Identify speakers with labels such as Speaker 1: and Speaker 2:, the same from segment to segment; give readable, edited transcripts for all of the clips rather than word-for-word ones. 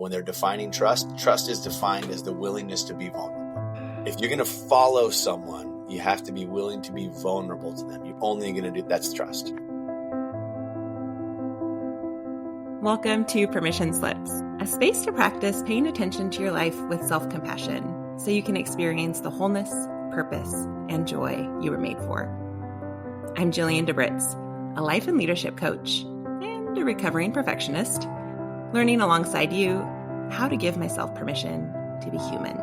Speaker 1: When they're defining trust, trust is defined as the willingness to be vulnerable. If you're going to follow someone, you have to be willing to be vulnerable to them. You're only going to do that's trust.
Speaker 2: Welcome to Permission Slips, a space to practice paying attention to your life with self-compassion so you can experience the wholeness, purpose, and joy you were made for. I'm Jillian DeBritz, a life and leadership coach and a recovering perfectionist, learning alongside you how to give myself permission to be human.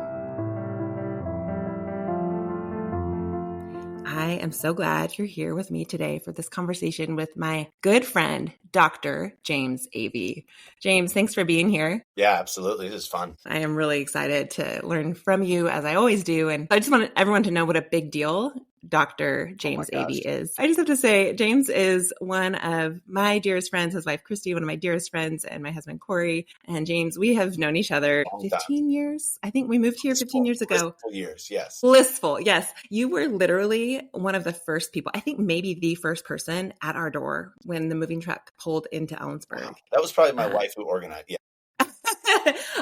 Speaker 2: I am so glad you're here with me today for this conversation with my good friend, Dr. James Avey. James, thanks for being here.
Speaker 1: Yeah, absolutely. This is fun.
Speaker 2: I am really excited to learn from you, as I always do. And I just want everyone to know what a big deal Dr. James Avey is. I just have to say, James is one of my dearest friends, his wife, Christy, one of my dearest friends, and my husband, Corey. And James, we have known each other 15 years. I think we moved here 15 years ago.
Speaker 1: Blissful years, yes.
Speaker 2: Blissful, yes. You were literally one of the first people, I think maybe the first person at our door when the moving truck pulled into Ellensburg.
Speaker 1: Wow. That was probably my wife who organized. Yeah.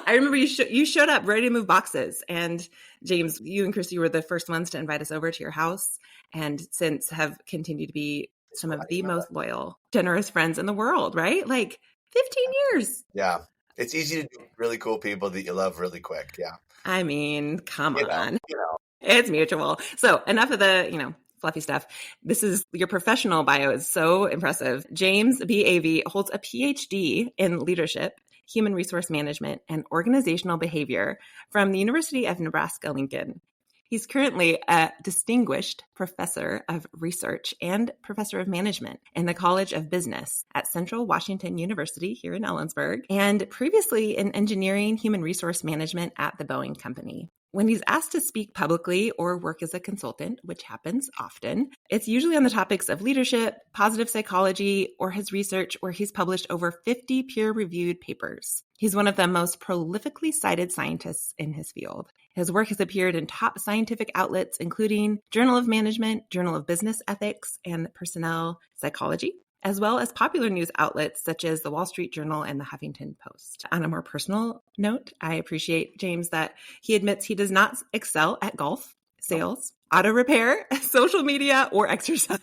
Speaker 2: I remember you showed up ready to move boxes, and James, you and Christy were the first ones to invite us over to your house, and since have continued to be some of the most loyal, generous friends in the world, right? Like 15 years.
Speaker 1: Yeah. It's easy to do really cool people that you love really quick. Yeah.
Speaker 2: I mean, come on.
Speaker 1: You know.
Speaker 2: It's mutual. So enough of the, fluffy stuff. This is your professional bio is so impressive. James B. Avey holds a PhD in leadership, human resource management, and organizational behavior from the University of Nebraska-Lincoln. He's currently a distinguished professor of research and professor of management in the College of Business at Central Washington University here in Ellensburg, and previously in engineering human resource management at the Boeing Company. When he's asked to speak publicly or work as a consultant, which happens often, it's usually on the topics of leadership, positive psychology, or his research, where he's published over 50 peer-reviewed papers. He's one of the most prolifically cited scientists in his field. His work has appeared in top scientific outlets, including Journal of Management, Journal of Business Ethics, and Personnel Psychology, as well as popular news outlets such as the Wall Street Journal and the Huffington Post. On a more personal note, I appreciate James that he admits he does not excel at golf, sales, auto repair, social media, or exercise.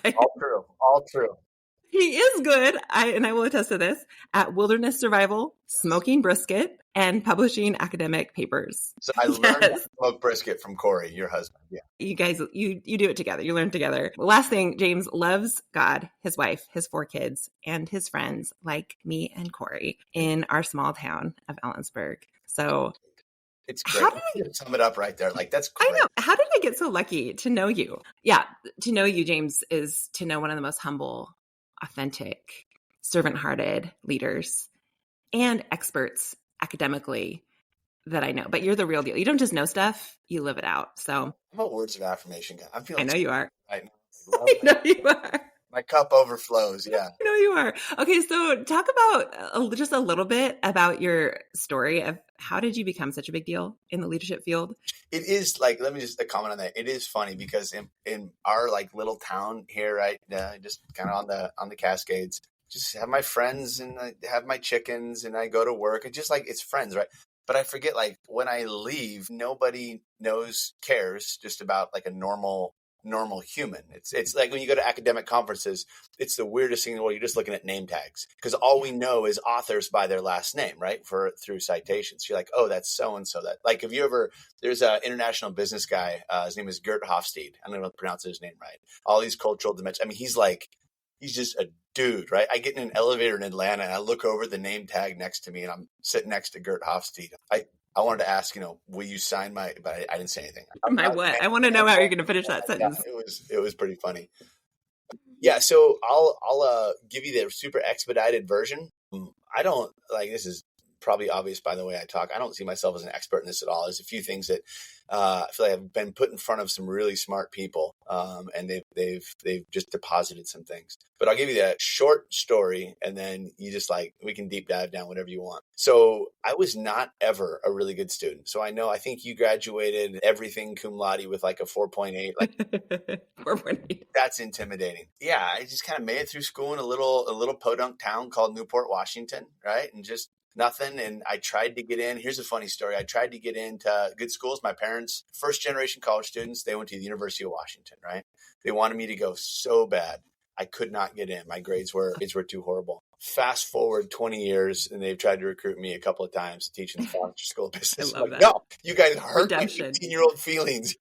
Speaker 1: All true.
Speaker 2: He is good, and I will attest to this, at wilderness survival, smoking brisket, and publishing academic papers.
Speaker 1: So I learned to smoke brisket from Corey, your husband. Yeah.
Speaker 2: You guys, you do it together. You learn together. Last thing, James loves God, his wife, his 4 kids, and his friends like me and Corey in our small town of Ellensburg. So
Speaker 1: it's great. You sum it up right there. Like, that's great.
Speaker 2: I know. How did I get so lucky to know you? Yeah. To know you, James, is to know one of the most humble, authentic, servant-hearted leaders and experts academically that I know. But you're the real deal. You don't just know stuff, you live it out. So
Speaker 1: I'm about words of affirmation.
Speaker 2: I know you are.
Speaker 1: I
Speaker 2: know you are.
Speaker 1: My cup overflows. Yeah.
Speaker 2: I know you are. Okay, so talk about just a little bit about your story of how did you become such a big deal in the leadership field?
Speaker 1: It is like, let me just comment on that. It is funny because in our like little town here, right, just kind of on the Cascades, just have my friends and I have my chickens and I go to work. It's just like, it's friends, right? But I forget, like, when I leave, nobody cares just about like a normal human. It's like when you go to academic conferences, it's the weirdest thing in the world. You're just looking at name tags because all we know is authors by their last name, right? Through citations. You're like, oh, that's so-and-so. That, like, there's an international business guy, his name is Gert Hofstede. I don't know if I pronounce his name right. All these cultural dimensions. I mean, he's just a dude, right? I get in an elevator in Atlanta and I look over the name tag next to me and I'm sitting next to Gert Hofstede. I wanted to ask, will you sign but I didn't say anything.
Speaker 2: What? I want to know how you're going to finish that sentence.
Speaker 1: Yeah, it was pretty funny. Yeah. So I'll give you the super expedited version. I don't this is probably obvious by the way I talk. I don't see myself as an expert in this at all. There's a few things that I feel like I've been put in front of some really smart people, and they've just deposited some things. But I'll give you that short story, and then you just we can deep dive down whatever you want. So I was not ever a really good student. So I think you graduated everything cum laude with like a 4.8. 4.8. That's intimidating. Yeah, I just kind of made it through school in a little podunk town called Newport, Washington, right? And just nothing. And I tried to get in. Here's a funny story. I tried to get into good schools. My parents, first generation college students, they went to the University of Washington, right? They wanted me to go so bad. I could not get in. My grades were too horrible. Fast forward 20 years, and they've tried to recruit me a couple of times to teach in the Foster School of Business.
Speaker 2: I love
Speaker 1: like,
Speaker 2: that.
Speaker 1: no, you guys hurt
Speaker 2: Redemption.
Speaker 1: my 18-year-old feelings.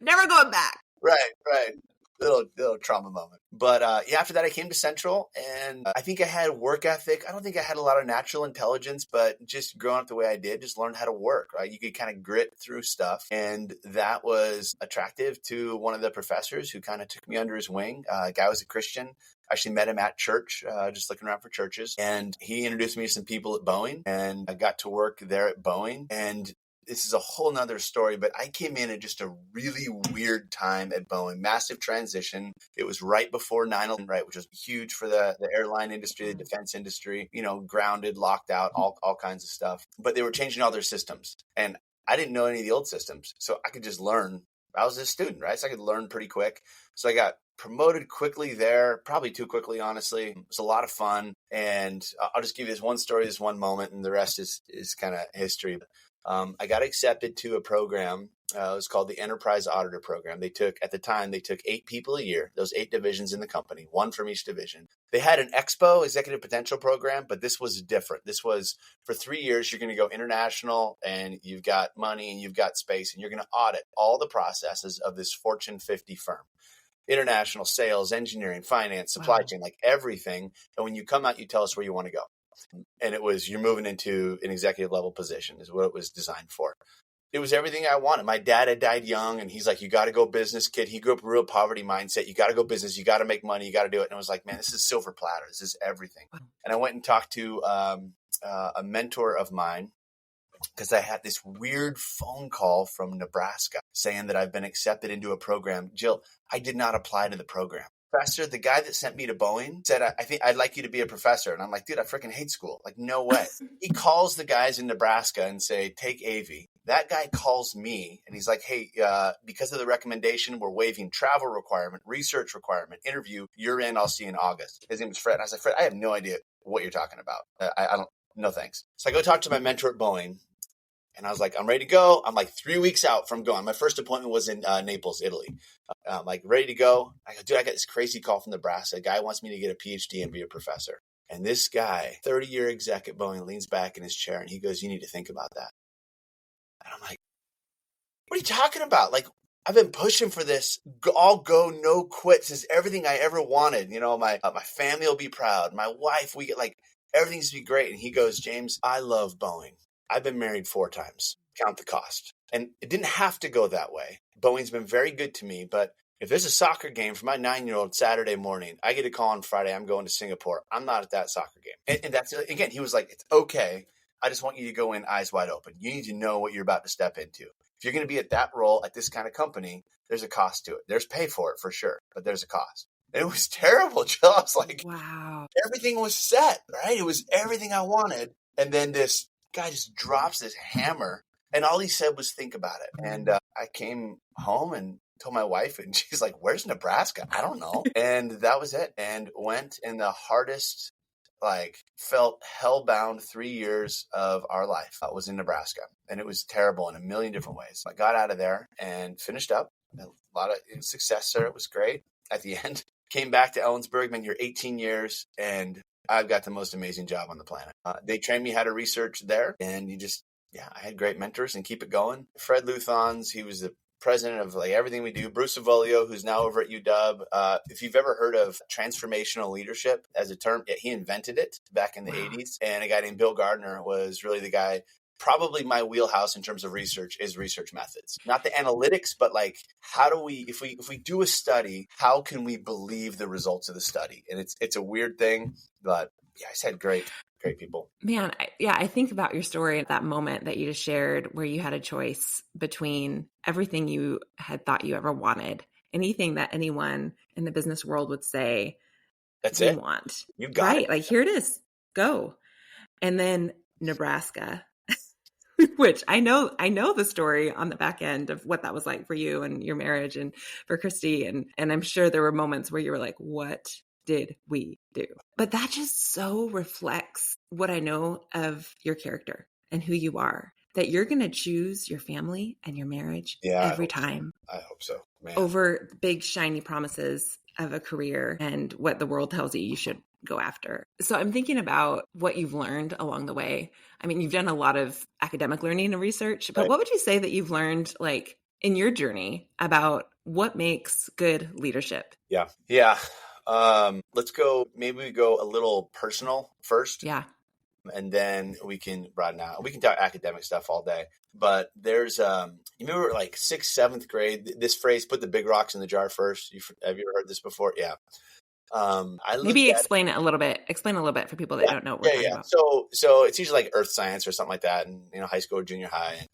Speaker 2: Never going back.
Speaker 1: Right. Little trauma moment. But after that, I came to Central, and I think I had work ethic. I don't think I had a lot of natural intelligence, but just growing up the way I did, just learned how to work, right? You could kind of grit through stuff. And that was attractive to one of the professors who kind of took me under his wing. A guy was a Christian. I actually met him at church, just looking around for churches. And he introduced me to some people at Boeing, and I got to work there at Boeing. And this is a whole nother story, but I came in at just a really weird time at Boeing, massive transition. It was right before 9/11, right, which was huge for the airline industry, the defense industry, grounded, locked out, all kinds of stuff. But they were changing all their systems. And I didn't know any of the old systems. So I could just learn. I was a student, right? So I could learn pretty quick. So I got promoted quickly there, probably too quickly, honestly. It was a lot of fun. And I'll just give you this one story, this one moment, and the rest is kind of history. I got accepted to a program. It was called the Enterprise Auditor Program. At the time, they took 8 people a year, those 8 divisions in the company, 1 from each division. They had an Expo Executive Potential Program, but this was different. This was for 3 years, you're going to go international, and you've got money and you've got space, and you're going to audit all the processes of this Fortune 50 firm. International sales, engineering, finance, supply chain, like everything. And when you come out, you tell us where you want to go. And you're moving into an executive level position is what it was designed for. It was everything I wanted. My dad had died young, and he's like, you got to go business, kid. He grew up real poverty mindset. You got to go business. You got to make money. You got to do it. And I was like, man, this is silver platter. This is everything. And I went and talked to a mentor of mine, because I had this weird phone call from Nebraska saying that I've been accepted into a program. Jill, I did not apply to the program. Professor, the guy that sent me to Boeing, said, I think I'd like you to be a professor. And I'm like, dude, I freaking hate school. Like, no way. He calls the guys in Nebraska and say, take Avey. That guy calls me and he's like, hey, because of the recommendation, we're waiving travel requirement, research requirement, interview. You're in. I'll see you in August. His name is Fred. And I was like, Fred, I have no idea what you're talking about. I don't, no thanks. So I go talk to my mentor at Boeing. And I was like, I'm ready to go. I'm like 3 weeks out from going. My first appointment was in Naples, Italy. I'm like, ready to go. I go, dude, I got this crazy call from Nebraska. A guy wants me to get a PhD and be a professor. And this guy, 30-year exec at Boeing, leans back in his chair and he goes, you need to think about that. And I'm like, what are you talking about? Like, I've been pushing for this. All go, no quit. This is everything I ever wanted. My family will be proud. My wife, we get like, everything's going to be great. And he goes, James, I love Boeing. I've been married 4 times. Count the cost. And it didn't have to go that way. Boeing's been very good to me. But if there's a soccer game for my 9-year-old Saturday morning, I get a call on Friday, I'm going to Singapore. I'm not at that soccer game. And that's, again, he was like, it's okay. I just want you to go in eyes wide open. You need to know what you're about to step into. If you're going to be at that role at this kind of company, there's a cost to it. There's pay for it for sure, but there's a cost. And it was terrible, Jill. I was like, wow, everything was set, right? It was everything I wanted. And then this guy just drops this hammer, and all he said was think about it. And I came home and told my wife, and she's like, where's Nebraska? I don't know. And that was it. And went in the hardest, felt hellbound 3 years of our life. Was in Nebraska, and it was terrible in a million different ways. I got out of there and finished up. A lot of success there. It was great. At the end, came back to Ellensburg, been here 18 years, and I've got the most amazing job on the planet. They trained me how to research there, and I had great mentors and keep it going. Fred Luthans, he was the president of everything we do. Bruce Avolio, who's now over at UW. If you've ever heard of transformational leadership as a term, he invented it back in the 80s. And a guy named Bill Gardner was really the guy. Probably my wheelhouse in terms of research is research methods, not the analytics, but how do we, if we do a study, how can we believe the results of the study? And it's a weird thing, but I just had great people.
Speaker 2: Man, I think about your story at that moment that you just shared where you had a choice between everything you had thought you ever wanted, anything that anyone in the business world would say,
Speaker 1: that's
Speaker 2: we
Speaker 1: it.
Speaker 2: want.
Speaker 1: You got it.
Speaker 2: Here it is, go. And then Nebraska. Which I know the story on the back end of what that was like for you and your marriage and for Christy. And I'm sure there were moments where you were like, what did we do? But that just so reflects what I know of your character and who you are, that you're going to choose your family and your marriage
Speaker 1: Yeah,
Speaker 2: every time
Speaker 1: I hope so, man.
Speaker 2: over big, shiny promises of a career and what the world tells you should go after. So I'm thinking about what you've learned along the way. I mean, you've done a lot of academic learning and research, but
Speaker 1: Right.
Speaker 2: what would you say that you've learned like in your journey about what makes good leadership?
Speaker 1: Yeah. Let's go. Maybe we go a little personal first,
Speaker 2: Yeah.
Speaker 1: and then we can broaden out. We can talk academic stuff all day. But there's, you remember like sixth, seventh grade, this phrase, put the big rocks in the jar first. Have you ever heard this before? Yeah. I looked
Speaker 2: Maybe
Speaker 1: at
Speaker 2: explain it a little bit. Explain a little bit for people that don't know what we're talking about.
Speaker 1: So it's usually like earth science or something like that, in high school or junior high.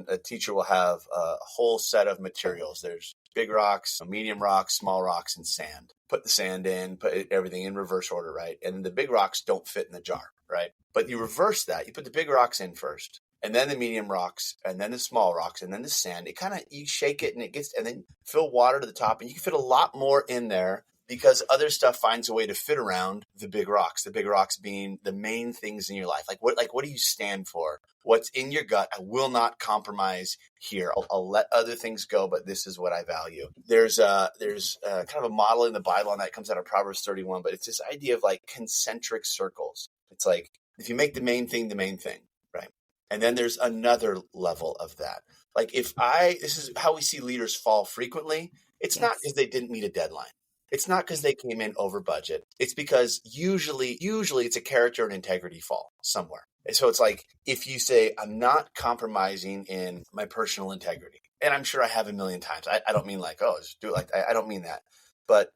Speaker 1: A teacher will have a whole set of materials. There's big rocks, medium rocks, small rocks, and sand. Put the sand in, put everything in reverse order, right? And the big rocks don't fit in the jar, right? But you reverse that. You put the big rocks in first, and then the medium rocks, and then the small rocks, and then the sand. It kind of, you shake it, and then fill water to the top, and you can fit a lot more in there, because other stuff finds a way to fit around the big rocks being the main things in your life. Like what do you stand for? What's in your gut? I will not compromise here. I'll let other things go, but this is what I value. There's kind of a model in the Bible, and that comes out of Proverbs 31, but it's this idea of like concentric circles. It's like, if you make the main thing, right? And then there's another level of that. Like this is how we see leaders fall frequently. It's not because they didn't meet a deadline. It's not because they came in over budget. It's because usually it's a character and integrity fall somewhere. And so it's like, if you say, I'm not compromising in my personal integrity, and I'm sure I have a million times. I don't mean like, oh, just do it like that. I don't mean that. But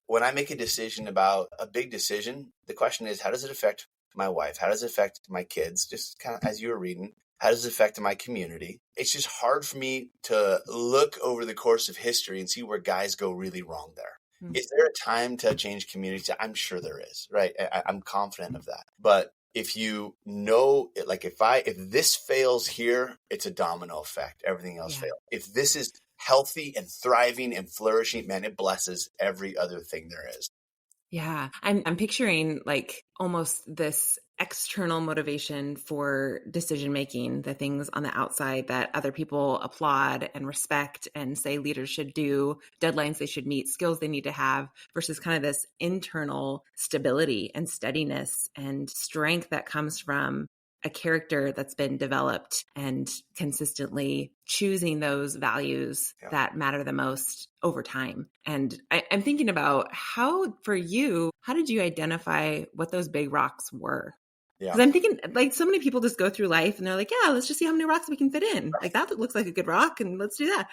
Speaker 1: when I make a decision about a big decision, the question is, how does it affect my wife? How does it affect my kids? Just kind of as you were reading. How does it affect my community? It's just hard for me to look over the course of history and see where guys go really wrong there. Mm-hmm. Is there a time to change communities? I'm sure there is, right? I'm confident of that. But if you know, like if this fails here, it's a domino effect. Everything else fails. If this is healthy and thriving and flourishing, man, it blesses every other thing there is.
Speaker 2: Yeah. I'm picturing like almost this external motivation for decision making, the things on the outside that other people applaud and respect and say leaders should do, deadlines they should meet, skills they need to have, versus kind of this internal stability and steadiness and strength that comes from a character that's been developed and consistently choosing those values that matter the most over time. And I'm thinking about how did you identify what those big rocks were? Because I'm thinking like so many people just go through life and they're like, yeah, let's just see how many rocks we can fit in. Like that looks like a good rock and let's do that.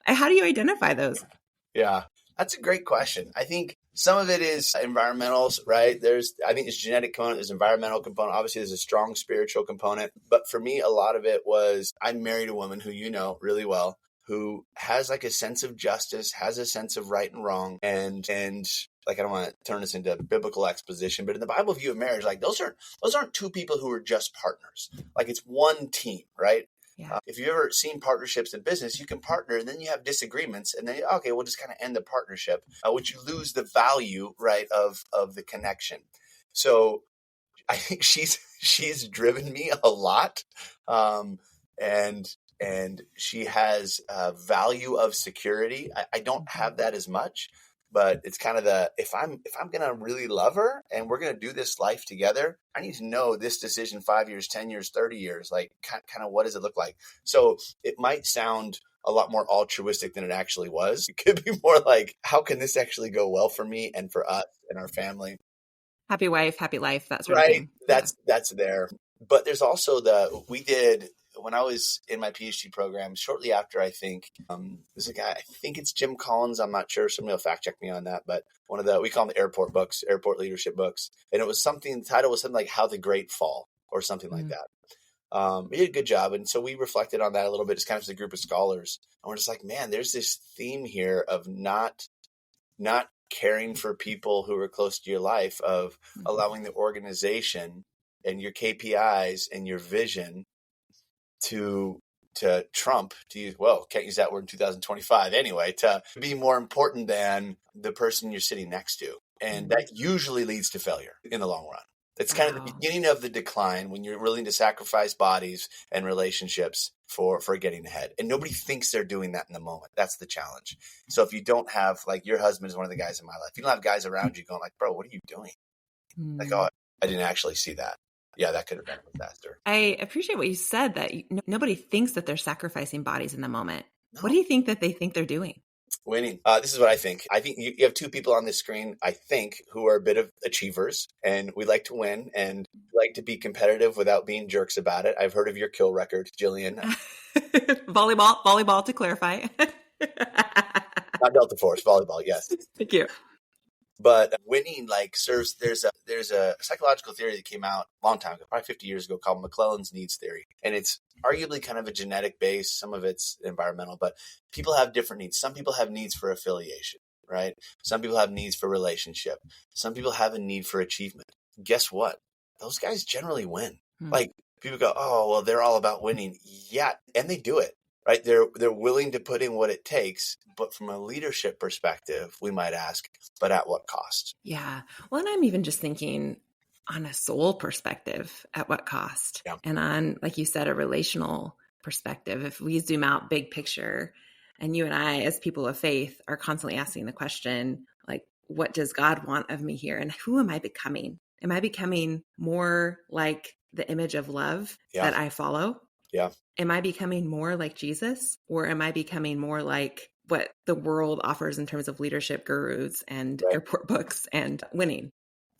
Speaker 2: How do you identify those?
Speaker 1: Yeah, that's a great question. I think some of it is environmentals, right? I think there's genetic component, there's environmental component. Obviously, there's a strong spiritual component. But for me, a lot of it was I married a woman who you know really well, who has like a sense of justice, has a sense of right and wrong, and like I don't want to turn this into biblical exposition, but in the Bible view of marriage, like those aren't two people who are just partners. Like it's one team, right? Yeah. If you've ever seen partnerships in business, you can partner and then you have disagreements and then, okay, we'll just kind of end the partnership, which you lose the value, right, of the connection. So I think she's driven me a lot. And she has a value of security. I don't have that as much, but it's kind of if I'm going to really love her and we're going to do this life together, I need to know this decision 5 years, 10 years, 30 years, like kind of what does it look like? So it might sound a lot more altruistic than it actually was. It could be more like, how can this actually go well for me and for us and our family?
Speaker 2: Happy wife, happy life, that sort of thing.
Speaker 1: That's there. But there's also when I was in my PhD program, shortly after, I think, there's a guy, I think it's Jim Collins. I'm not sure. Somebody will fact check me on that. But we call them the airport books, airport leadership books. And it was the title was something like How the Great Fall or something like that. He did a good job. And so we reflected on that a little bit, just kind of as a group of scholars. And we're just like, man, there's this theme here of not caring for people who are close to your life, of allowing the organization and your KPIs and your vision to trump, can't use that word in 2025 anyway, to be more important than the person you're sitting next to. And that usually leads to failure in the long run. It's kind of the
Speaker 2: Wow.
Speaker 1: beginning of the decline when you're willing to sacrifice bodies and relationships for getting ahead. And nobody thinks they're doing that in the moment. That's the challenge. So if you don't have, like, your husband is one of the guys in my life. You don't have guys around you going like, bro, what are you doing? Like,
Speaker 2: Hmm.
Speaker 1: oh, I didn't actually see that. Yeah, that could have been a disaster.
Speaker 2: I appreciate what you said that nobody thinks that they're sacrificing bodies in the moment. What do
Speaker 1: No.
Speaker 2: you think that they think they're doing?
Speaker 1: Winning. This is what I think. I think you have two people on this screen, I think, who are a bit of achievers, and we like to win and like to be competitive without being jerks about it. I've heard of your kill record, Jillian.
Speaker 2: Volleyball to clarify.
Speaker 1: Not Delta Force, volleyball, yes.
Speaker 2: Thank you.
Speaker 1: But winning, like, serves, there's a psychological theory that came out a long time ago, probably 50 years ago, called McClellan's needs theory. And it's arguably kind of a genetic base. Some of it's environmental, but people have different needs. Some people have needs for affiliation, right? Some people have needs for relationship. Some people have a need for achievement. Guess what? Those guys generally win. Like, people go, oh, well, they're all about winning. Yeah. And they do it. Right. They're willing to put in what it takes. But from a leadership perspective, we might ask, but at what cost?
Speaker 2: Yeah. Well, and I'm even just thinking on a soul perspective, at what cost?
Speaker 1: Yeah.
Speaker 2: And on, like you said, a relational perspective. If we zoom out big picture, and you and I, as people of faith, are constantly asking the question, like, what does God want of me here? And who am I becoming? Am I becoming more like the image of love that I follow?
Speaker 1: Yeah.
Speaker 2: Am I becoming more like Jesus, or am I becoming more like what the world offers in terms of leadership gurus and airport books and winning?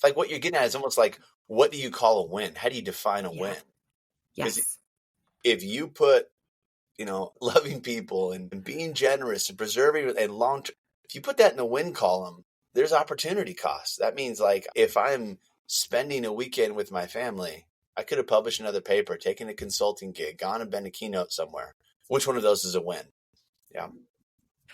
Speaker 1: Like, what you're getting at is almost like, what do you call a win? How do you define a win?
Speaker 2: Yes.
Speaker 1: If you put, loving people and being generous and preserving and long term, if you put that in the win column, there's opportunity costs. That means, like, if I'm spending a weekend with my family, I could have published another paper, taken a consulting gig, gone and been a keynote somewhere. Which one of those is a win? Yeah.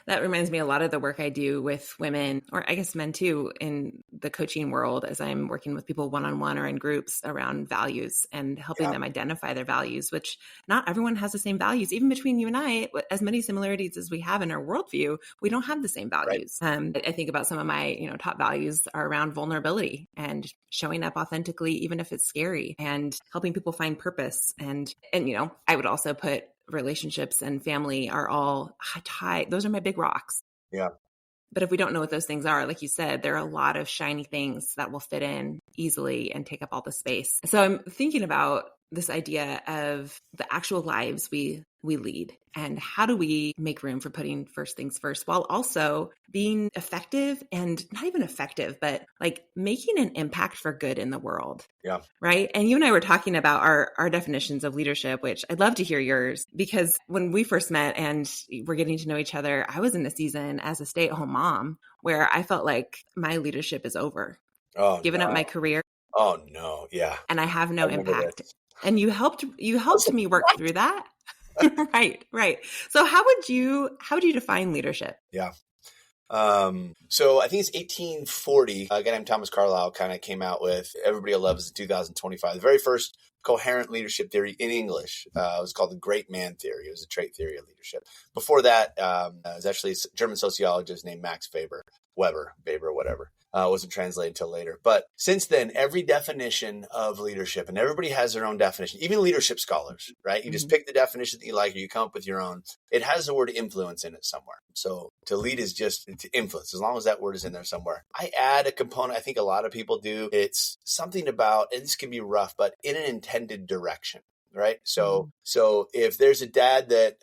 Speaker 2: That reminds me a lot of the work I do with women, or I guess men too, in the coaching world, as I'm working with people one-on-one or in groups around values and helping them identify their values, which not everyone has the same values. Even between you and I, as many similarities as we have in our worldview, we don't have the same values. Right. I think about some of my, top values are around vulnerability and showing up authentically, even if it's scary, and helping people find purpose. And I would also put relationships and family are all high. Those are my big rocks.
Speaker 1: Yeah.
Speaker 2: But if we don't know what those things are, like you said, there are a lot of shiny things that will fit in easily and take up all the space. So I'm thinking about this idea of the actual lives we lead, and how do we make room for putting first things first while also being effective, and not even effective, but like making an impact for good in the world.
Speaker 1: Yeah.
Speaker 2: Right. And you and I were talking about our definitions of leadership, which I'd love to hear yours, because when we first met and we're getting to know each other, I was in a season as a stay-at-home mom where I felt like my leadership is over. Given up my career.
Speaker 1: Oh no. Yeah.
Speaker 2: And I have no impact. And you helped me work through that. Right. So how would you define leadership?
Speaker 1: Yeah. So I think it's 1840. A guy named Thomas Carlyle kind of came out with Everybody Loves in 2025. The very first coherent leadership theory in English. It was called the Great Man Theory. It was a trait theory of leadership. Before that, it was actually a German sociologist named Max Weber, whatever. Wasn't translated until later. But since then, every definition of leadership, and everybody has their own definition, even leadership scholars, right? You just pick the definition that you like, or you come up with your own. It has the word influence in it somewhere. So to lead is just to influence, as long as that word is in there somewhere. I add a component, I think a lot of people do. It's something about, and this can be rough, but in an intended direction. Right. So if there's a dad that,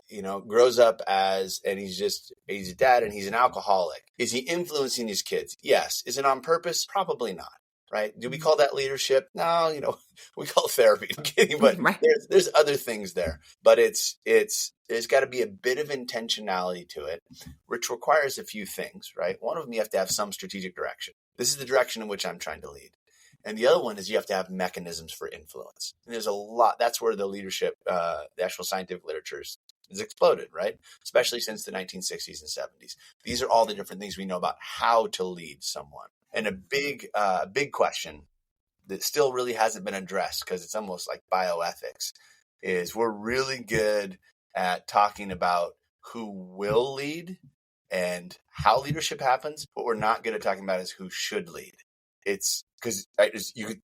Speaker 1: grows up and he's a dad and he's an alcoholic, is he influencing his kids? Yes. Is it on purpose? Probably not. Right. Do we call that leadership? No, we call it therapy. I'm kidding, but there's other things there. But there's got to be a bit of intentionality to it, which requires a few things. Right. One of them, you have to have some strategic direction. This is the direction in which I'm trying to lead. And the other one is you have to have mechanisms for influence. And there's a lot. That's where the leadership, the actual scientific literature has exploded, right? Especially since the 1960s and 70s. These are all the different things we know about how to lead someone. And a big question that still really hasn't been addressed, because it's almost like bioethics, is we're really good at talking about who will lead and how leadership happens. What we're not good at talking about is who should lead. it's because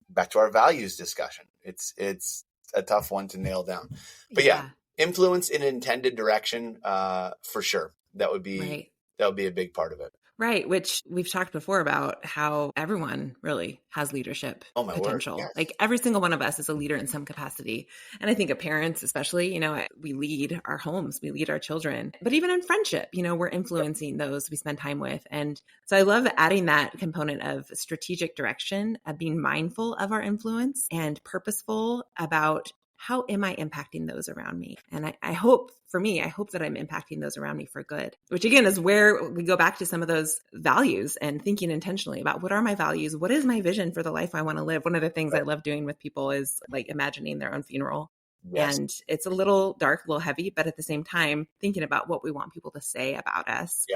Speaker 1: back to our values discussion. It's a tough one to nail down, but yeah, influence in intended direction, for sure. That would be a big part of it.
Speaker 2: Right, which we've talked before about how everyone really has leadership potential.
Speaker 1: Yes.
Speaker 2: Like every single one of us is a leader in some capacity. And I think of parents, especially, we lead our homes, we lead our children, but even in friendship, we're influencing those we spend time with. And so I love adding that component of strategic direction, of being mindful of our influence and purposeful about how am I impacting those around me? And I hope that I'm impacting those around me for good, which again is where we go back to some of those values and thinking intentionally about what are my values? What is my vision for the life I want to live? One of the things I love doing with people is like imagining their own funeral. Yes. And it's a little dark, a little heavy, but at the same time, thinking about what we want people to say about us,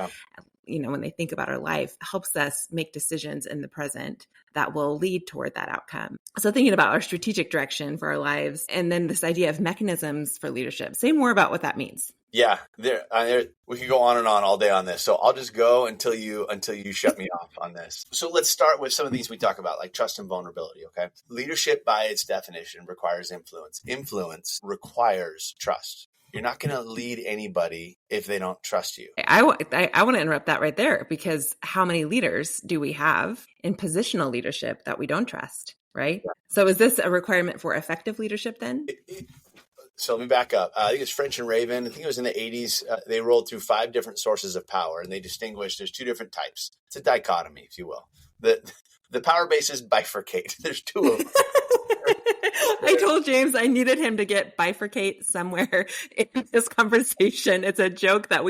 Speaker 2: when they think about our life, helps us make decisions in the present that will lead toward that outcome. So thinking about our strategic direction for our lives, and then this idea of mechanisms for leadership. Say more about what that means.
Speaker 1: Yeah, we could go on and on all day on this. So I'll just go until you shut me off on this. So let's start with some of these we talk about, like trust and vulnerability. Okay, leadership by its definition requires influence. Influence requires trust. You're not going to lead anybody if they don't trust you.
Speaker 2: I want to interrupt that right there, because how many leaders do we have in positional leadership that we don't trust, right? Yeah. So is this a requirement for effective leadership then?
Speaker 1: So let me back up. I think it's French and Raven. I think it was in the 80s. They rolled through 5 different sources of power, and they distinguished there's 2 different types. It's a dichotomy, if you will. The power bases bifurcate. There's 2 of them.
Speaker 2: I told James I needed him to get bifurcate somewhere in this conversation. It's a joke that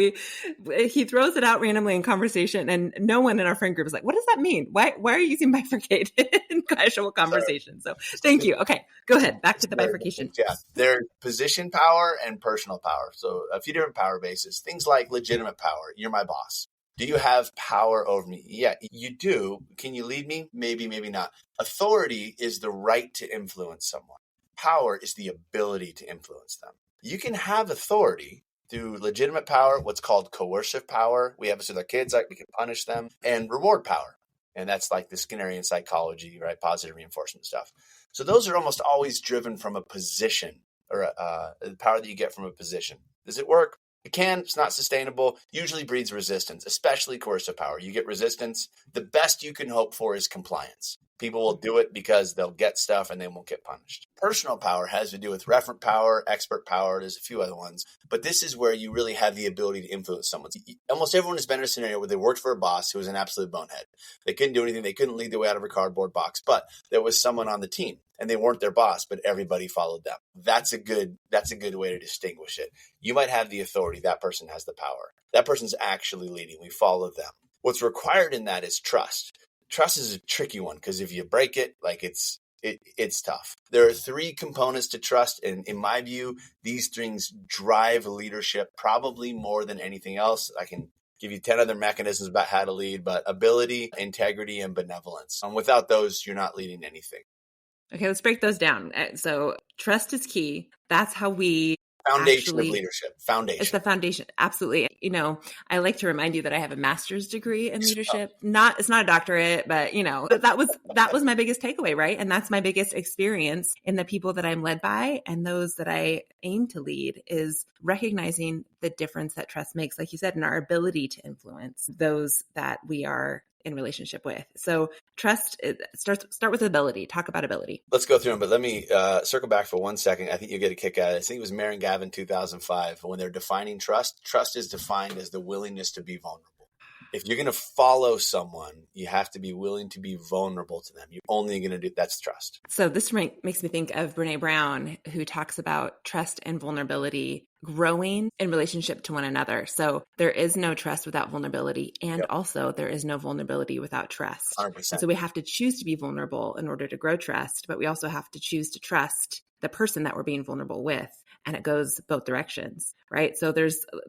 Speaker 2: he throws it out randomly in conversation, and no one in our friend group is like, what does that mean? Why are you using bifurcate in casual conversation? So thank you. Okay, go ahead. Back to the bifurcation.
Speaker 1: Yeah. There's position power and personal power. So a few different power bases, things like legitimate power. You're my boss. Do you have power over me? Yeah, you do. Can you lead me? Maybe, maybe not. Authority is the right to influence someone. Power is the ability to influence them. You can have authority through legitimate power, what's called coercive power. We have this with our kids, like we can punish them, and reward power. And that's like the Skinnerian psychology, right? Positive reinforcement stuff. So those are almost always driven from a position, or the power that you get from a position. Does it work? It can. It's not sustainable. Usually breeds resistance, especially coercive power. You get resistance. The best you can hope for is compliance. People will do it because they'll get stuff and they won't get punished. Personal power has to do with referent power, expert power. There's a few other ones. But this is where you really have the ability to influence someone. Almost everyone has been in a scenario where they worked for a boss who was an absolute bonehead. They couldn't do anything. They couldn't lead their way out of a cardboard box. But there was someone on the team and they weren't their boss, but everybody followed them. That's a good way to distinguish it. You might have the authority. That person has the power. That person's actually leading. We follow them. What's required in that is trust. Trust is a tricky one because if you break it, like it's tough. There are 3 components to trust. And in my view, these things drive leadership probably more than anything else. I can give you 10 other mechanisms about how to lead, but ability, integrity, and benevolence. And without those, you're not leading anything.
Speaker 2: Okay, let's break those down. So trust is key. That's how we
Speaker 1: foundation of leadership. Foundation.
Speaker 2: It's the foundation. Absolutely. I like to remind you that I have a master's degree in leadership. It's not a doctorate, but that was my biggest takeaway, right? And that's my biggest experience in the people that I'm led by and those that I aim to lead, is recognizing the difference that trust makes, like you said, in our ability to influence those that we are in relationship with. So trust, start with ability. Talk about ability.
Speaker 1: Let's go through them, but let me circle back for 1 second. I think you'll get a kick out of it. I think it was Mary and Gavin 2005 when they're defining trust. Trust is defined as the willingness to be vulnerable. If you're going to follow someone, you have to be willing to be vulnerable to them. You're only going to do that's trust.
Speaker 2: So this makes me think of Brene Brown, who talks about trust and vulnerability growing in relationship to one another. So there is no trust without vulnerability. And also there is no vulnerability without trust.
Speaker 1: 100%.
Speaker 2: And so we have to choose to be vulnerable in order to grow trust, but we also have to choose to trust the person that we're being vulnerable with. And it goes both directions, right? So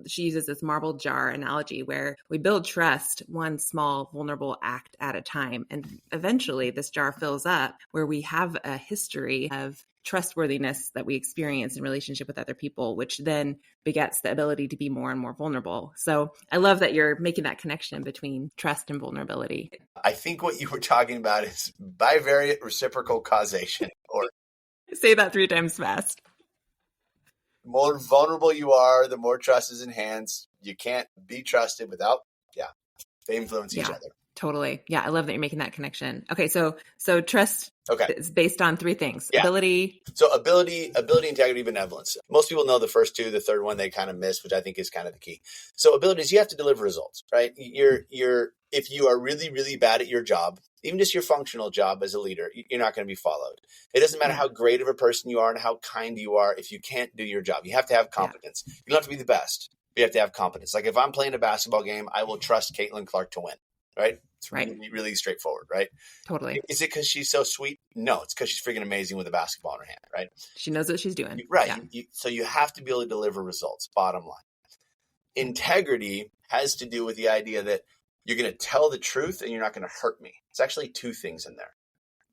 Speaker 2: she uses this marble jar analogy where we build trust one small vulnerable act at a time. And eventually this jar fills up where we have a history of trustworthiness that we experience in relationship with other people, which then begets the ability to be more and more vulnerable. So I love that you're making that connection between trust and vulnerability.
Speaker 1: I think what you were talking about is bivariate reciprocal causation, or
Speaker 2: Say that 3 times fast.
Speaker 1: the more vulnerable you are, the more trust is enhanced. You can't be trusted without, they influence each other.
Speaker 2: Totally. Yeah. I love that you're making that connection. Okay. So trust is based on 3 things.
Speaker 1: Yeah.
Speaker 2: Ability.
Speaker 1: So ability, integrity, benevolence. Most people know the first 2, the third one they kind of miss, which I think is kind of the key. So ability is you have to deliver results, right? If you are really, really bad at your job, even just your functional job as a leader, you're not going to be followed. It doesn't matter how great of a person you are and how kind you are. If you can't do your job, you have to have competence. You don't have to be the best, but you have to have competence. Like if I'm playing a basketball game, I will trust Caitlin Clark to win, right? It's really, really straightforward, right?
Speaker 2: Totally.
Speaker 1: Is it because she's so sweet? No, it's because she's freaking amazing with a basketball in her hand, right?
Speaker 2: She knows what she's doing.
Speaker 1: Right. Yeah. So you have to be able to deliver results, bottom line. Integrity has to do with the idea that you're going to tell the truth and you're not going to hurt me. It's actually 2 things in there.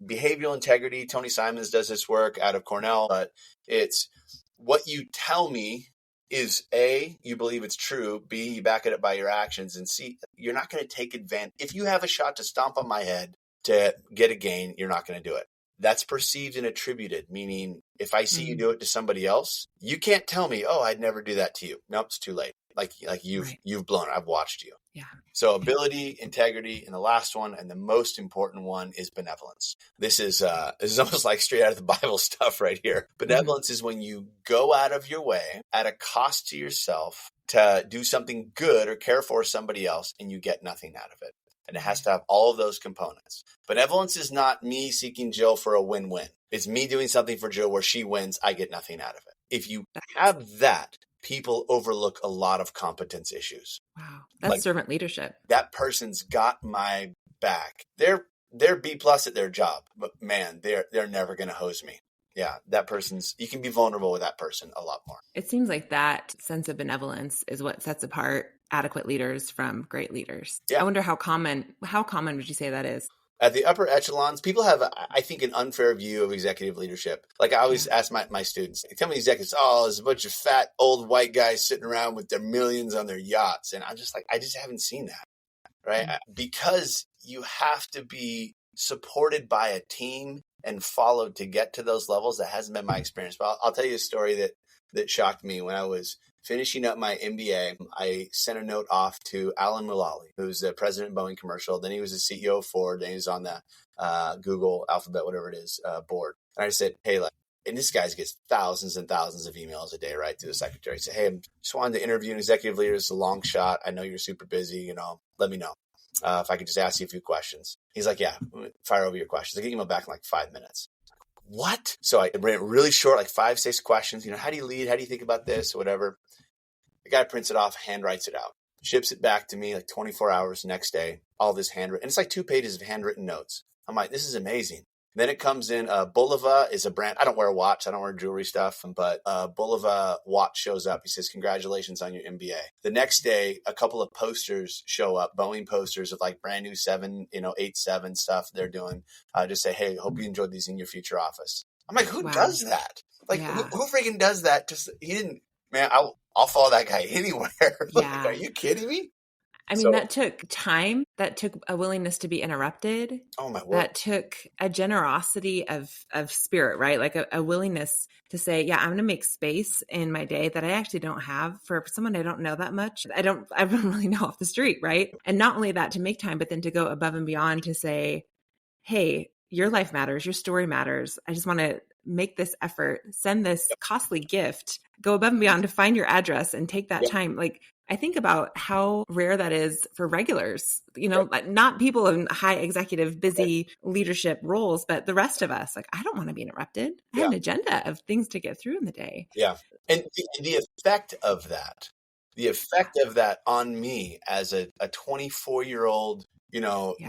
Speaker 1: Behavioral integrity, Tony Simons does this work out of Cornell, but it's what you tell me is A, you believe it's true, B, you back it up by your actions, and C, you're not going to take advantage. If you have a shot to stomp on my head to get a gain, you're not going to do it. That's perceived and attributed, meaning if I see you do it to somebody else, you can't tell me, oh, I'd never do that to you. Nope, it's too late. Like you've blown it. I've watched you.
Speaker 2: Yeah.
Speaker 1: So ability, integrity, and the last one, and the most important one, is benevolence. This is almost like straight out of the Bible stuff right here. Benevolence is when you go out of your way at a cost to yourself to do something good or care for somebody else, and you get nothing out of it. And it has to have all of those components. Benevolence is not me seeking Jill for a win-win. It's me doing something for Jill where she wins, I get nothing out of it. If you have that, people overlook a lot of competence issues.
Speaker 2: Wow. That's servant leadership.
Speaker 1: That person's got my back. They're B+ at their job, but man, they're never going to hose me. Yeah, you can be vulnerable with that person a lot more.
Speaker 2: It seems like that sense of benevolence is what sets apart adequate leaders from great leaders. Yeah. I wonder how common would you say that is?
Speaker 1: At the upper echelons, people have, I think, an unfair view of executive leadership. Like I always ask my students, tell me executives, there's a bunch of fat old white guys sitting around with their millions on their yachts. And I'm just like, I just haven't seen that, right? Because you have to be supported by a team and followed to get to those levels. That hasn't been my experience. But I'll tell you a story that shocked me. When I was finishing up my MBA, I sent a note off to Alan Mulally, who's the president of Boeing Commercial. Then he was the CEO of Ford. Then he was on the Google, Alphabet, whatever it is, board. And I said, hey, and this guy gets thousands and thousands of emails a day, right, to the secretary. He said, hey, I just wanted to interview an executive leader. It's a long shot. I know you're super busy. Let me know if I could just ask you a few questions. He's like, yeah, fire over your questions. I get email back in like 5 minutes. What? So I ran it really short, like 5-6 questions. How do you lead? How do you think about this or whatever? The guy prints it off, hand writes it out, ships it back to me like 24 hours next day, all this handwritten. And it's like 2 pages of handwritten notes. I'm like, this is amazing. Then it comes in, Bulova is a brand. I don't wear a watch. I don't wear jewelry stuff, but Bulova watch shows up. He says, congratulations on your MBA. The next day, a couple of posters show up, Boeing posters of like brand new 787 stuff they're doing. Just say, hey, hope you enjoyed these in your future office. I'm like, who does that? Like, who freaking does that? He didn't, man, I'll follow that guy anywhere. Like, are you kidding me?
Speaker 2: I mean, that took time. That took a willingness to be interrupted.
Speaker 1: Oh, my word.
Speaker 2: That took a generosity of spirit, right? Like a willingness to say, yeah, I'm going to make space in my day that I actually don't have for someone I don't know that much. I don't really know off the street, right? And not only that, to make time, but then to go above and beyond to say, hey, your life matters. Your story matters. I just want to make this effort, send this costly gift, go above and beyond to find your address and take that time. Like, I think about how rare that is for regulars, not people in high executive, busy leadership roles, but the rest of us. Like, I don't want to be interrupted. I have an agenda of things to get through in the day.
Speaker 1: Yeah. And the effect of that on me as a 24-year-old,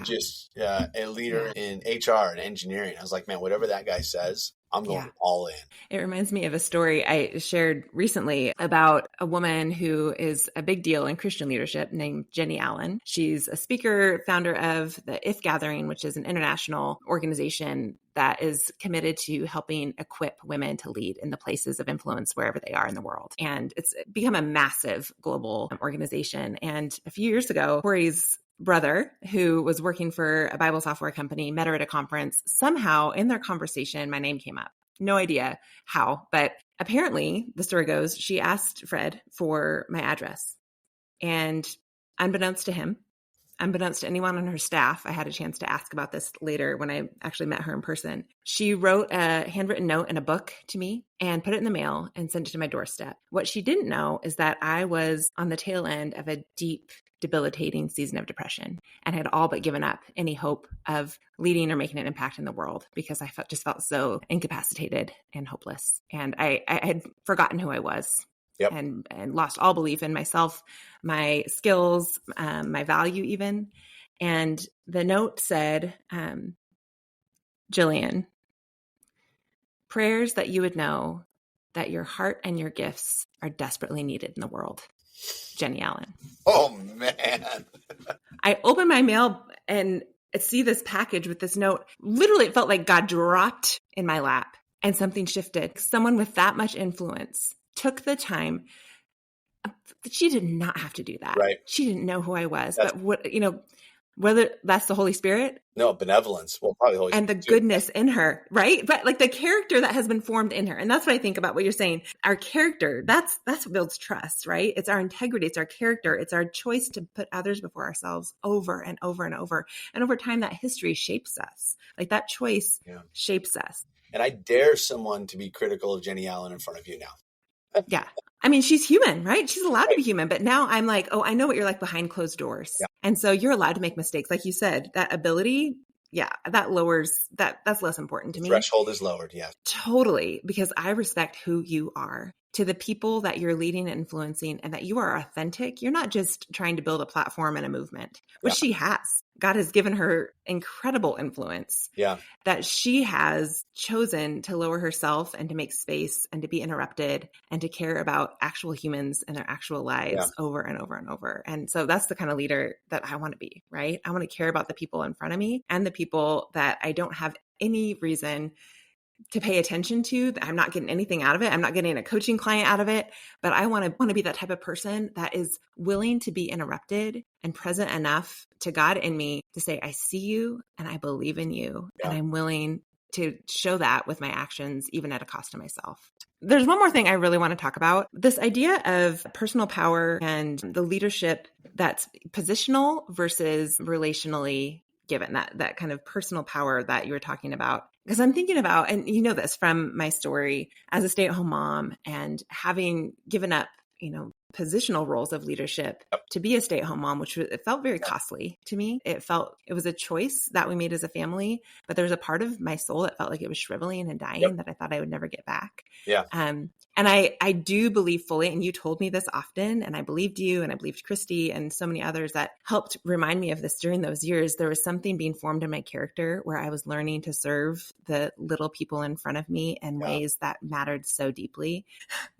Speaker 1: just a leader in HR and engineering, I was like, man, whatever that guy says, I'm going all in.
Speaker 2: It reminds me of a story I shared recently about a woman who is a big deal in Christian leadership named Jenny Allen. She's a speaker, founder of the If Gathering, which is an international organization that is committed to helping equip women to lead in the places of influence wherever they are in the world. And it's become a massive global organization. And a few years ago, Corey's brother, who was working for a Bible software company, met her at a conference. Somehow in their conversation, my name came up. No idea how, but apparently the story goes, she asked Fred for my address. And unbeknownst to him, unbeknownst to anyone on her staff, I had a chance to ask about this later when I actually met her in person. She wrote a handwritten note in a book to me and put it in the mail and sent it to my doorstep. What she didn't know is that I was on the tail end of a deep, debilitating season of depression and had all but given up any hope of leading or making an impact in the world because I just felt so incapacitated and hopeless. And I had forgotten who I was.
Speaker 1: Yep.
Speaker 2: And lost all belief in myself, my skills, my value even. And the note said, Jillian, prayers that you would know that your heart and your gifts are desperately needed in the world. Jenny Allen.
Speaker 1: Oh, man.
Speaker 2: I opened my mail and see this package with this note. Literally, it felt like God dropped in my lap and something shifted. Someone with that much influence took the time. She did not have to do that.
Speaker 1: Right.
Speaker 2: She didn't know who I was, but whether that's the Holy Spirit.
Speaker 1: No, benevolence. Well, probably the Holy Spirit.
Speaker 2: And the goodness in her, right? But like the character that has been formed in her. And that's what I think about what you're saying. Our character, that's what builds trust, right? It's our integrity. It's our character. It's our choice to put others before ourselves over and over and over. And over time, that history shapes us. Like that choice shapes us.
Speaker 1: And I dare someone to be critical of Jenny Allen in front of you now.
Speaker 2: Yeah. I mean, she's human, right? She's allowed to be human. But now I'm like, oh, I know what you're like behind closed doors. Yeah. And so you're allowed to make mistakes. Like you said, that ability, that lowers, that's less important to me.
Speaker 1: Threshold is lowered, yeah.
Speaker 2: Totally. Because I respect who you are. To the people that you're leading and influencing and that you are authentic. You're not just trying to build a platform and a movement, which she has. God has given her incredible influence.
Speaker 1: Yeah. That
Speaker 2: she has chosen to lower herself and to make space and to be interrupted and to care about actual humans and their actual lives over and over and over. And so that's the kind of leader that I want to be, right? I want to care about the people in front of me and the people that I don't have any reason to pay attention to. I'm not getting anything out of it. I'm not getting a coaching client out of it, but I want to be that type of person that is willing to be interrupted and present enough to God in me to say, I see you and I believe in you. And I'm willing to show that with my actions, even at a cost to myself. There's one more thing I really want to talk about. This idea of personal power and the leadership that's positional versus relationally given, that kind of personal power that you were talking about. Because I'm thinking about, and you know this from my story as a stay-at-home mom and having given up, positional roles of leadership to be a stay-at-home mom, which it felt very costly to me. It was a choice that we made as a family, but there was a part of my soul that felt like it was shriveling and dying that I thought I would never get back.
Speaker 1: Yeah.
Speaker 2: And I do believe fully, and you told me this often, and I believed you, and I believed Christy and so many others that helped remind me of this during those years. There was something being formed in my character where I was learning to serve the little people in front of me in ways that mattered so deeply.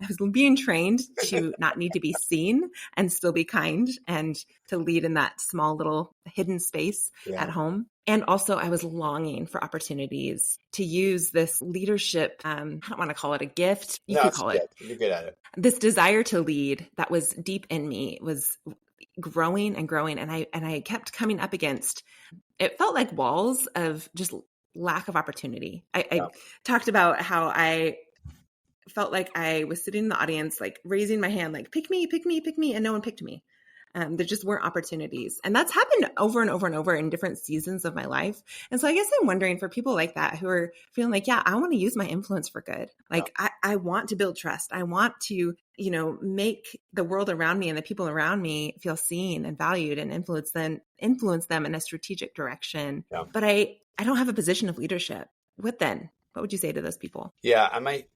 Speaker 2: I was being trained to not need to be seen and still be kind and to lead in that small little hidden space at home. And also I was longing for opportunities to use this leadership. I don't want to call it a gift. You could call it.
Speaker 1: You're good at it.
Speaker 2: This desire to lead that was deep in me was growing and growing. And I kept coming up against, it felt like walls of just lack of opportunity. I talked about how I felt like I was sitting in the audience, like raising my hand, like pick me, pick me, pick me. And no one picked me. There just weren't opportunities. And that's happened over and over and over in different seasons of my life. And so I guess I'm wondering for people like that who are feeling like, I want to use my influence for good. Like I want to build trust. I want to, make the world around me and the people around me feel seen and valued and influence them in a strategic direction. Yeah. But I don't have a position of leadership. What then? What would you say to those people?
Speaker 1: Yeah, I might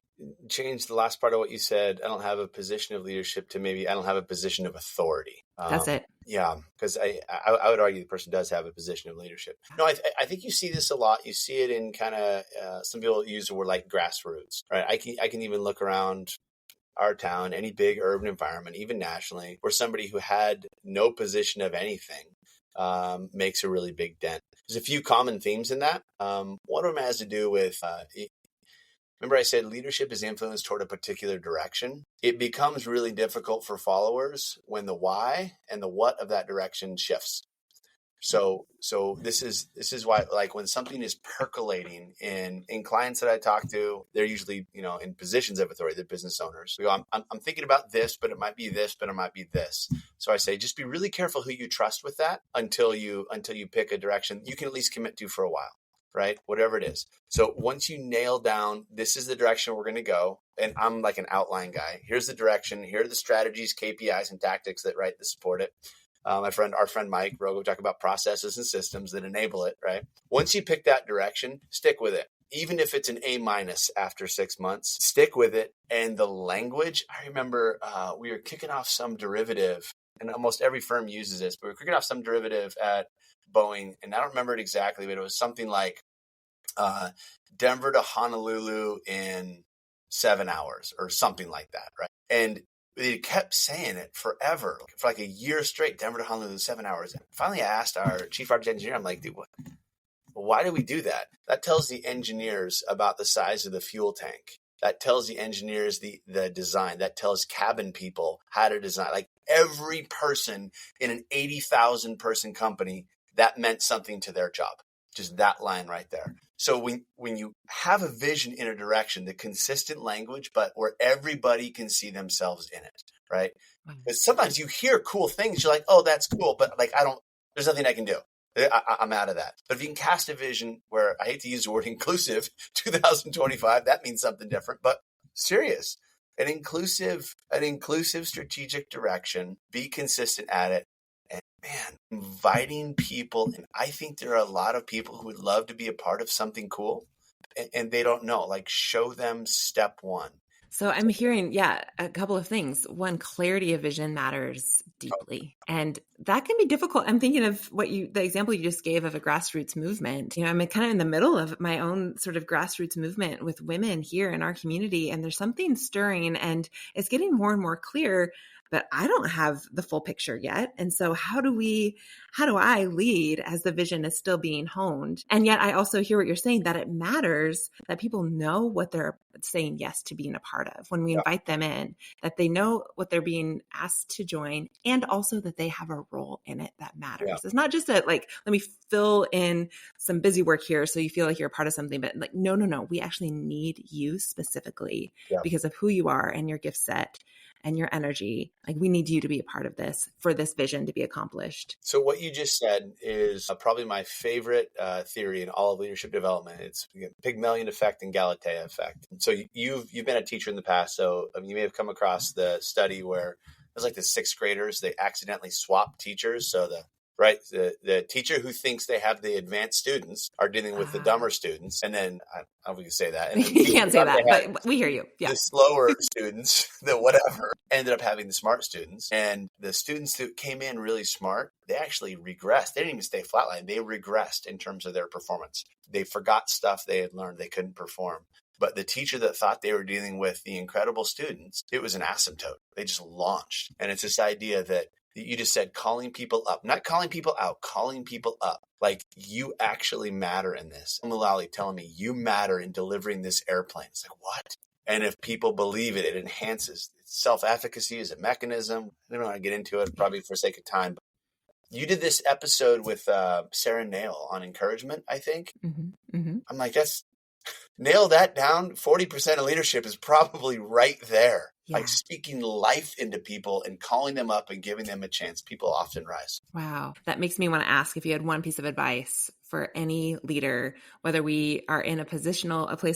Speaker 1: change the last part of what you said. I don't have a position of leadership to maybe I don't have a position of authority.
Speaker 2: That's it.
Speaker 1: Yeah, because I would argue the person does have a position of leadership. No, I think you see this a lot. You see it in kind of some people use the word like grassroots, right? I can even look around our town, any big urban environment, even nationally, where somebody who had no position of anything makes a really big dent. There's a few common themes in that. One of them has to do with remember I said leadership is influenced toward a particular direction. It becomes really difficult for followers when the why and the what of that direction shifts. So this is why, like, when something is percolating in clients that I talk to, they're usually, in positions of authority, they're business owners. We go, I'm thinking about this, but it might be this, but it might be this. So I say, just be really careful who you trust with that until you pick a direction you can at least commit to for a while. Right? Whatever it is. So once you nail down, this is the direction we're going to go. And I'm like an outline guy. Here's the direction. Here are the strategies, KPIs, and tactics that support it. Our friend Mike Rogo talk about processes and systems that enable it. Right? Once you pick that direction, stick with it. Even if it's an A- after 6 months, stick with it. And the language, I remember we were kicking off some derivative, and almost every firm uses this, but we were kicking off some derivative at Boeing, and I don't remember it exactly, but it was something like Denver to Honolulu in 7 hours or something like that, right? And they kept saying it forever, for like a year straight, Denver to Honolulu, 7 hours. And finally, I asked our chief architect engineer, I'm like, dude, why do we do that? That tells the engineers about the size of the fuel tank. That tells the engineers the design. That tells cabin people how to design. Like every person in an 80,000 person company, that meant something to their job. Just that line right there. So when you have a vision in a direction, the consistent language, but where everybody can see themselves in it, right? Because sometimes you hear cool things, you're like, oh, that's cool, but like there's nothing I can do. I'm out of that. But if you can cast a vision where, I hate to use the word inclusive, 2025, that means something different, but serious, an inclusive strategic direction, be consistent at it. And man, inviting people, and I think there are a lot of people who would love to be a part of something cool, and they don't know, like, show them step one.
Speaker 2: So I'm hearing, a couple of things. One, clarity of vision matters deeply. And that can be difficult. I'm thinking of the example you just gave of a grassroots movement. I'm kind of in the middle of my own sort of grassroots movement with women here in our community. And there's something stirring, and it's getting more and more clear, but I don't have the full picture yet. And so how do I lead as the vision is still being honed? And yet I also hear what you're saying, that it matters that people know what they're saying yes to being a part of when we invite them in, that they know what they're being asked to join, and also that they have a role in it that matters. Yeah. It's not just let me fill in some busy work here so you feel like you're a part of something, but like, no, we actually need you specifically because of who you are and your gift set and your energy. Like, we need you to be a part of this for this vision to be accomplished.
Speaker 1: So what you just said is probably my favorite theory in all of leadership development. It's Pygmalion effect and Galatea effect. So you've been a teacher in the past, so you may have come across the study where it was like the sixth graders, they accidentally swapped teachers. So the teacher who thinks they have the advanced students are dealing with the dumber students. And then, I don't know if we can say that. And then
Speaker 2: you can't say that, but we hear you. Yeah.
Speaker 1: The slower students, the whatever, ended up having the smart students. And the students who came in really smart, they actually regressed. They didn't even stay flatline. They regressed in terms of their performance. They forgot stuff they had learned. They couldn't perform. But the teacher that thought they were dealing with the incredible students, it was an asymptote. They just launched. And it's this idea that you just said, calling people up, not calling people out, calling people up. Like, you actually matter in this. Mulally telling me you matter in delivering this airplane. It's like, what? And if people believe it, it enhances. Self-efficacy is a mechanism. I don't want to get into it, probably for sake of time. But you did this episode with Sarah Nail on encouragement, I think. Mm-hmm. Mm-hmm. I'm like, nail that down. 40% of leadership is probably right there. Yeah. Like, speaking life into people and calling them up and giving them a chance. People often rise.
Speaker 2: Wow. That makes me want to ask if you had one piece of advice for any leader, whether we are in a place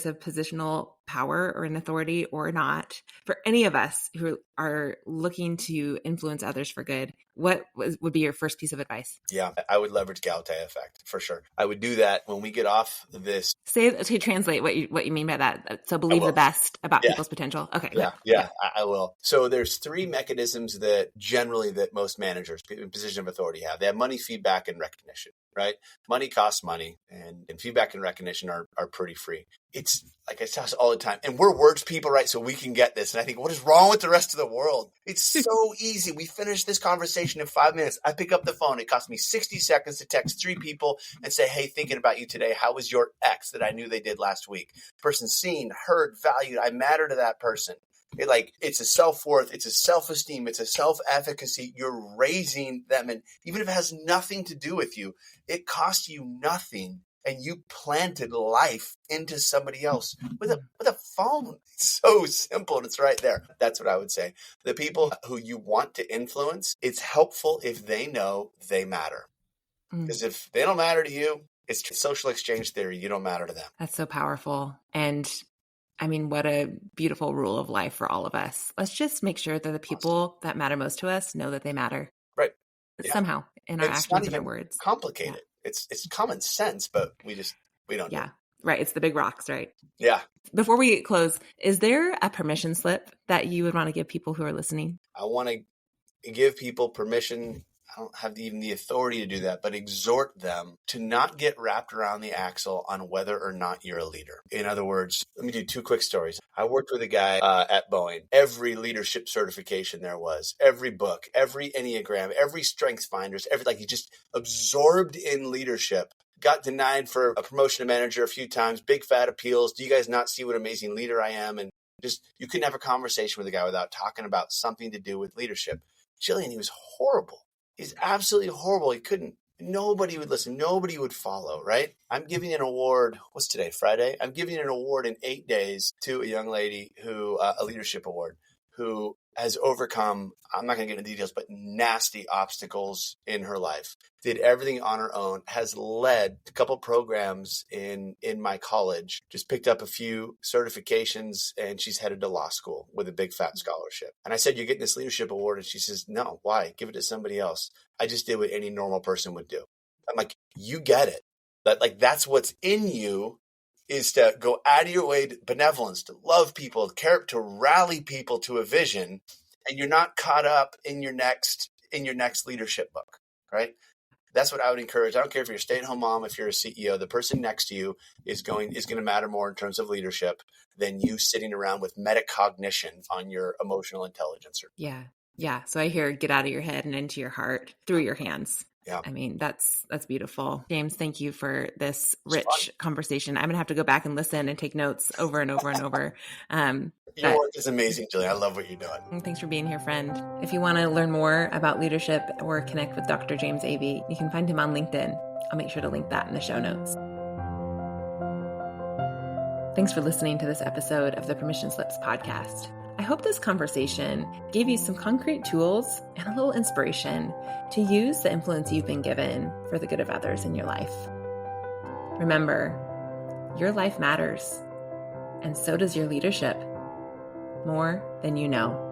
Speaker 2: of positional power or an authority or not, for any of us who are looking to influence others for good, what would be your first piece of advice?
Speaker 1: Yeah, I would leverage Galatea effect for sure. I would do that when we get off this.
Speaker 2: To translate what what you mean by that. So believe the best about people's potential. Okay.
Speaker 1: Yeah, I will. So there's three mechanisms that generally that most managers in position of authority have. They have money, feedback, and recognition, right? Money costs money, and feedback and recognition are pretty free. It's like I tell us all the time, and we're words people, right? So we can get this. And I think, what is wrong with the rest of the world? It's so easy. We finish this conversation in 5 minutes. I pick up the phone. It costs me 60 seconds to text 3 people and say, hey, thinking about you today. How was your ex that I knew they did last week? Person seen, heard, valued. I matter to that person. It's a self-worth, it's a self-esteem, it's a self-efficacy. You're raising them. And even if it has nothing to do with you, it costs you nothing. And you planted life into somebody else with a phone. It's so simple and it's right there. That's what I would say. The people who you want to influence, it's helpful if they know they matter. Because if they don't matter to you, it's social exchange theory. You don't matter to them.
Speaker 2: That's so powerful. And I mean, what a beautiful rule of life for all of us. Let's just make sure that the people that matter most to us know that they matter.
Speaker 1: Right.
Speaker 2: Somehow in our actions and our words.
Speaker 1: Complicated. Yeah. It's common sense, but we don't.
Speaker 2: Yeah. Right. It's the big rocks, right?
Speaker 1: Yeah.
Speaker 2: Before we close, is there a permission slip that you would want to give people who are listening?
Speaker 1: I want to give people permission. I don't have even the authority to do that, but exhort them to not get wrapped around the axle on whether or not you're a leader. In other words, let me do 2 quick stories. I worked with a guy at Boeing. Every leadership certification there was, every book, every Enneagram, every Strengths Finders, he just absorbed in leadership. Got denied for a promotion to manager a few times, big fat appeals. Do you guys not see what an amazing leader I am? And just, you couldn't have a conversation with a guy without talking about something to do with leadership. Jillian, he was horrible. He's absolutely horrible. Nobody would listen. Nobody would follow, right? I'm giving an award. What's today? Friday? I'm giving an award in 8 days to a young lady a leadership award, who has overcome, I'm not going to get into details, but nasty obstacles in her life. Did everything on her own, has led a couple programs in my college, just picked up a few certifications, and she's headed to law school with a big fat scholarship. And I said, you're getting this leadership award. And she says, no, why? Give it to somebody else. I just did what any normal person would do. I'm like, you get it. That's what's in you, is to go out of your way to benevolence, to love people, to rally people to a vision, and you're not caught up in your next leadership book, right? That's what I would encourage. I don't care if you're a stay-at-home mom, if you're a CEO, the person next to you is going to matter more in terms of leadership than you sitting around with metacognition on your emotional intelligence.
Speaker 2: Yeah. Yeah. So I hear get out of your head and into your heart through your hands.
Speaker 1: Yeah.
Speaker 2: I mean, that's beautiful. James, thank you for this rich conversation. I'm going to have to go back and listen and take notes over and over and over.
Speaker 1: Your work is amazing, Julie. I love what you're doing.
Speaker 2: Thanks for being here, friend. If you want to learn more about leadership or connect with Dr. James Avey, you can find him on LinkedIn. I'll make sure to link that in the show notes. Thanks for listening to this episode of the Permission Slips podcast. I hope this conversation gave you some concrete tools and a little inspiration to use the influence you've been given for the good of others in your life. Remember, your life matters, and so does your leadership, more than you know.